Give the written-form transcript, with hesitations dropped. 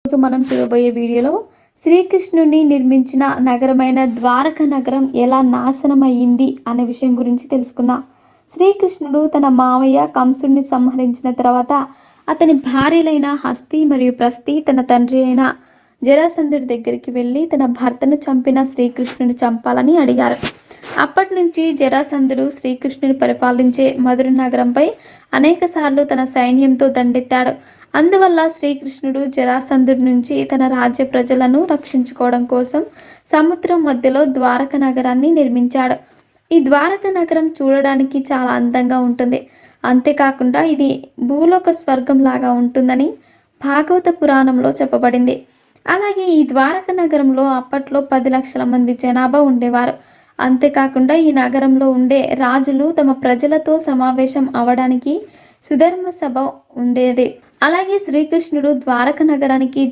ఈరోజు మనం చూడబోయే వీడియోలో శ్రీకృష్ణుడిని నిర్మించిన నగరమైన ద్వారక నగరం ఎలా నాశనం అయ్యింది అనే విషయం గురించి తెలుసుకుందాం. శ్రీకృష్ణుడు తన మావయ్య కంసుడిని సంహరించిన తర్వాత అతని భార్యలైన హస్తి మరియు ప్రస్తి తన తండ్రి అయిన జరాసంధుడి దగ్గరికి వెళ్ళి తన భర్తను చంపిన శ్రీకృష్ణుని చంపాలని అడిగారు. అప్పటి నుంచి జరాసంధుడు శ్రీకృష్ణుని పరిపాలించే మధుర నగరంపై అనేకసార్లు తన సైన్యంతో దండెత్తాడు. అందువల్ల శ్రీకృష్ణుడు జరాసంధుడి నుంచి తన రాజ్య ప్రజలను రక్షించుకోవడం కోసం సముద్రం మధ్యలో ద్వారక నగరాన్ని నిర్మించాడు. ఈ ద్వారక నగరం చూడడానికి చాలా అందంగా ఉంటుంది. అంతేకాకుండా ఇది భూలోక స్వర్గం లాగా ఉంటుందని భాగవత పురాణంలో చెప్పబడింది. అలాగే ఈ ద్వారక నగరంలో అప్పట్లో 10 లక్షల మంది జనాభా ఉండేవారు. అంతేకాకుండా ఈ నగరంలో ఉండే రాజులు తమ ప్రజలతో సమావేశం అవడానికి సుధర్మ సభ ఉండేది. అలాగే శ్రీకృష్ణుడు ద్వారక నగరానికి